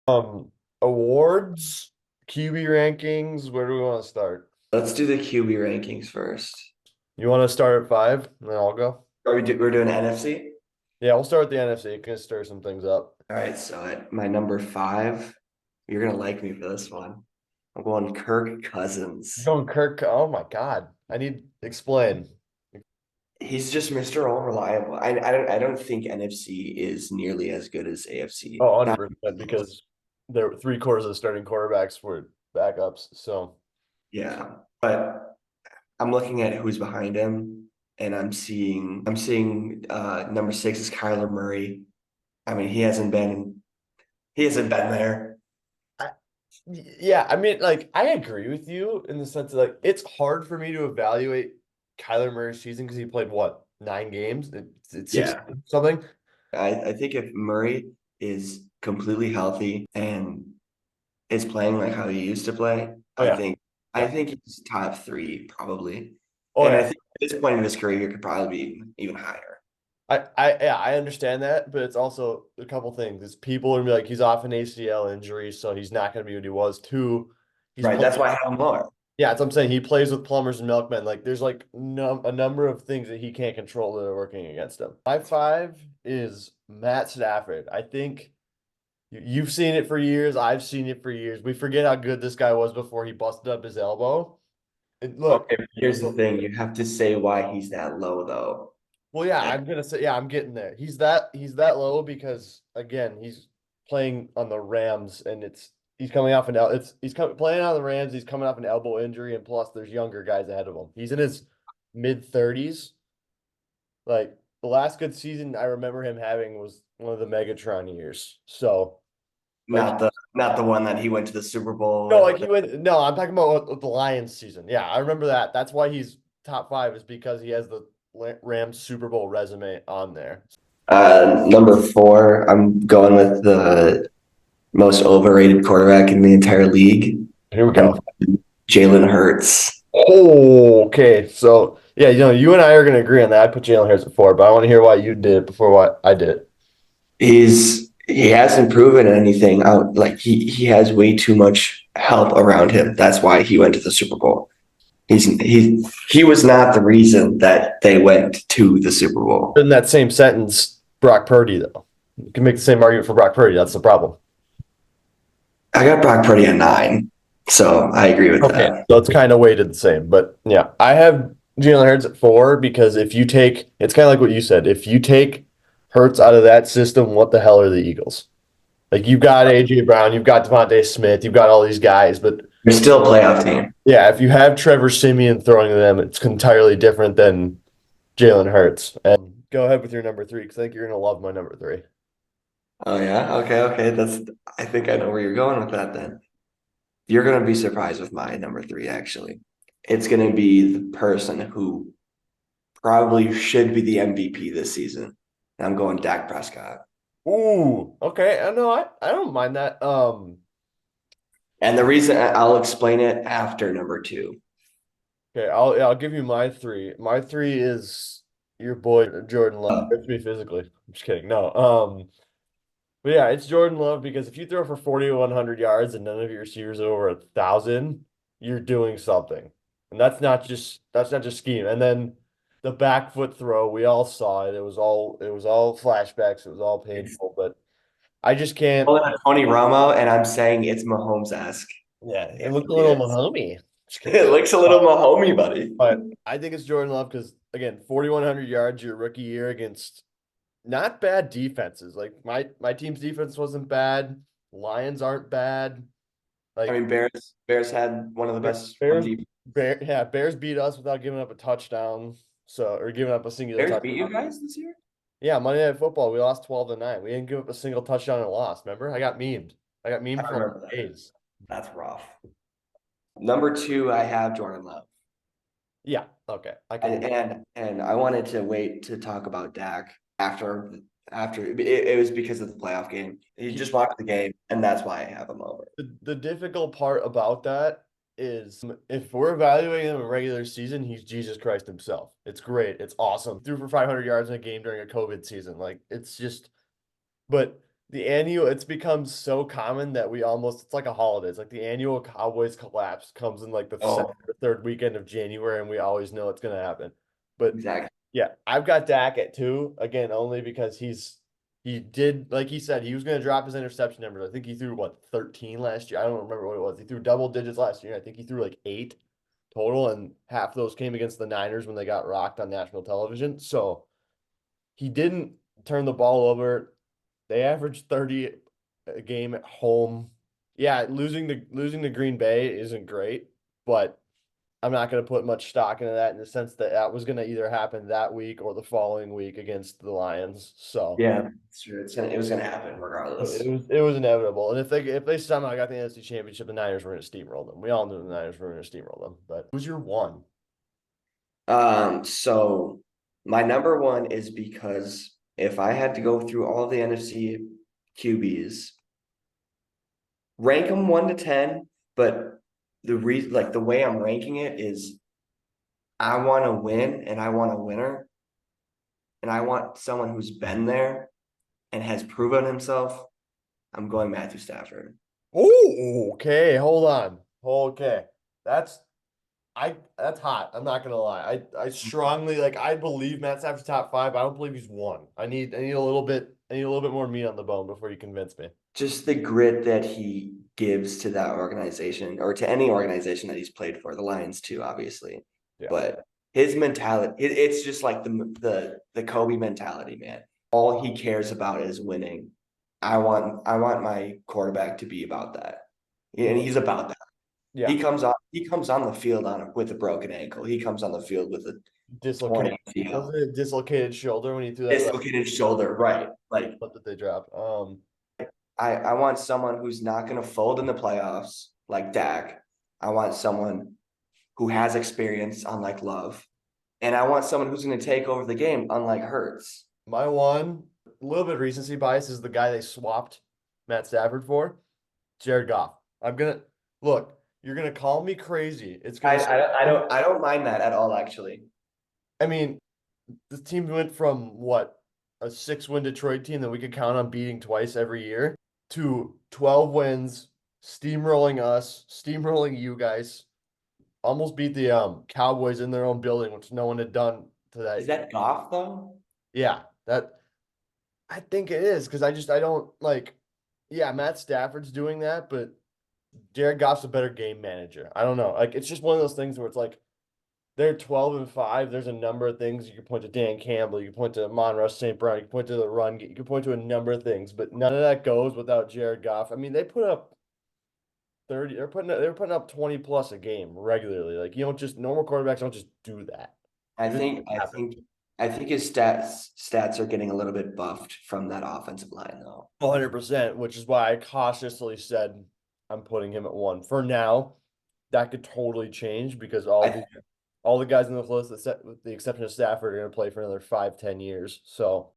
Um, Awards, QB rankings. Where do we want to start? Let's do the QB rankings first. You want to start at five, and then I'll go. We're doing NFC? Yeah, we'll start with the NFC. It can stir some things up. All right, so at my number five, you're gonna like me for this one. I'm going Kirk You're Cousins. going Kirk. Oh my God, I need explain. He's just Mr. All Reliable. I don't think NFC is nearly as good as AFC. Oh, Not 100% because there were three-quarters of the starting quarterbacks were backups. So, yeah, but I'm looking at who's behind him, and I'm seeing number six is Kyler Murray. I mean, he hasn't been there. I, yeah, I mean, like, I agree with you in the sense that, like, it's hard for me to evaluate Kyler Murray's season because he played what, 9 games? It's six Yeah. something. I think if Murray is completely healthy and is playing like how he used to play, Oh I yeah, think I yeah. think he's top three probably. Oh And I yeah. think at this point in his career, he could probably be even higher. I understand that, but it's also a couple things. It's people are gonna be like he's off an ACL injury, so he's not gonna be what he was. Two, he's Right. playing. That's why I have him lower. Yeah, that's what I'm saying. He plays with plumbers and milkmen. Like there's like a number of things that he can't control that are working against him. My five is Matt Stafford. I think you've seen it for years. I've seen it for years. We forget how good this guy was before he busted up his elbow. Look, Okay, but here's the thing. You have to say why he's that low though. well, yeah, And I'm gonna say, yeah, I'm getting there. He's that low because again, he's playing on the Rams, and he's coming off playing on the Rams. He's coming off an elbow injury, and plus there's younger guys ahead of him. He's in his mid 30s. Like the last good season I remember him having was one of the Megatron years. So like not the one that he went to the Super Bowl no, with. like he went. No, I'm talking about with the Lions season. Yeah, I remember that. That's why he's top five is because he has the Rams Super Bowl resume on there. Number four, I'm going with the most overrated quarterback in the entire league. Here we I'm go. Jalen Hurts. Oh, okay. So yeah, you and I are gonna agree on that. I put Jalen Hurts at four, but I want to hear why you did it before what I did. He hasn't proven anything out. Like he has way too much help around him. That's why he went to the Super Bowl. He was not the reason that they went to the Super Bowl. In that same sentence, Brock Purdy though. You can make the same argument for Brock Purdy. That's the problem. I got Brock Purdy at nine, so I agree with Okay. that. So it's kind of weighted the same. But yeah, I have Jalen Hurts at four because if you take it's kind of like what you said. If you take Hurts out of that system, what the hell are the Eagles? Like you've got AJ Brown, you've got Devontae Smith, you've got all these guys, but They're still a playoff team. yeah, if you have Trevor Siemian throwing to them, it's entirely different than Jalen Hurts. And go ahead with your number three because I think you're gonna love my number three. Oh yeah, okay. I think I know where you're going with that. Then you're gonna be surprised with my number three. Actually, it's gonna be the person who probably should be the MVP this season. I'm going Dak Prescott. Ooh, okay. I know I don't mind that. And the reason I'll explain it after number two. Okay, I'll give you my three. My three is your boy Jordan Love. Uh, Hurts me physically. I'm just kidding. No. But yeah, it's Jordan Love because if you throw for 4,100 yards and none of your receivers are over 1,000, you're doing something. And that's not just scheme. And then the back foot throw, we all saw it. It was all flashbacks. It was all it's painful. But I just can't. calling it Tony Romo, and I'm saying it's Mahomes-esque. Yeah, it It looked a really little is. Mahomey. Just kidding. It looks a little Mahomey, buddy. But I think it's Jordan Love because again, 4,100 yards your rookie year against not bad defenses. Like my team's defense wasn't bad. Lions aren't bad. I Like mean, Bears had one of the best run Bears, defense. Bears beat us without giving up a touchdown. So or giving up a singular Bears beat you touchdown. guys this year? Yeah, Monday Night Football, we lost 12-9. We didn't give up a single touchdown and lost. Remember? I got memed. I got I memed for like remember that. days. That's rough. Number two, I have Jordan Love. Yeah. Okay. I And can. and and I wanted to wait to talk about Dak after it was because of the playoff game. He just watched the game, and that's why I have him over. The difficult part about that is if we're evaluating him in regular season, he's Jesus Christ himself. It's great. It's awesome. Threw for 500 yards in a game during a COVID season. Like it's just, but the annual, it's become so common that we almost, it's like a holiday. It's like the annual Cowboys collapse comes in like the second Oh, or third weekend of January, and we always know it's gonna happen. But exactly. yeah, I've got Dak at 2 again, only because he did, like he said, he was gonna drop his interception numbers. I think he threw what, 13 last year. I don't remember what it was. He threw double digits last year. I think he threw like 8 total, and half of those came against the Niners when they got rocked on national television. So he didn't turn the ball over. They averaged 30 a game at home. Yeah, losing to Green Bay isn't great, but I'm not going to put much stock into that in the sense that that was going to either happen that week or the following week against the Lions. So Yeah, it's true. It was gonna happen it regardless. was it was inevitable. And if they somehow got the NFC Championship, the Niners were going to steamroll them. We all knew the Niners were going to steamroll them. But who's your one? So my number one is because if I had to go through all the NFC QBs, rank them 1 to 10, but the way I'm ranking it is I want to win and I want a winner and I want someone who's been there and has proven himself. I'm going Matthew Stafford. Oh, okay. Hold on. Okay. That's that's hot. I'm not gonna lie. I strongly like I believe Matt Stafford's top 5. I don't believe he's one. I need a little bit more meat on the bone before you convince me. Just the grit that he gives to that organization or to any organization that he's played for, the Lions too, obviously. Yeah. But his mentality, it's just like the Kobe mentality, man. All he cares about is winning. I want my quarterback to be about that. Yeah, and he's about that. Yeah. He comes on the field with a broken ankle. He comes on the field with a torn Dislocated. ACL, Wasn't it a dislocated shoulder when he threw that left dislocated shoulder, right? Like foot that they dropped? I want someone who's not going to fold in the playoffs like Dak. I want someone who has experience, unlike Love, and I want someone who's going to take over the game, unlike Hurts. My one, a little bit of recency bias, is the guy they swapped Matt Stafford for, Jared Goff. I'm gonna look. You're gonna call me crazy. It's I, gonna. I don't mind that at all, actually. I mean, the team went from what, a 6-win Detroit team that we could count on beating twice every year to 12 wins, steamrolling us, steamrolling you guys. Almost beat the Cowboys in their own building, which no one had done to Is that. that Goff though? Yeah, that I think it is because I don't like. Yeah, Matt Stafford's doing that, but Jared Goff's a better game manager. I don't know. Like it's just one of those things where it's like they're 12-5. There's a number of things you can point to. Dan Campbell, you can point to Monroe St. Brown, you can point to the run, you can point to a number of things, but none of that goes without Jared Goff. I mean, they put up 30, they're putting up 20 plus a game regularly. Like you don't just normal quarterbacks don't just do that. I It just think I happens. think I think his stats are getting a little bit buffed from that offensive line though. 100%, which is why I cautiously said I'm putting him at 1. For now, that could totally change because I all the guys in the list, with the exception of Stafford, are going to play for another 5, 10 years. So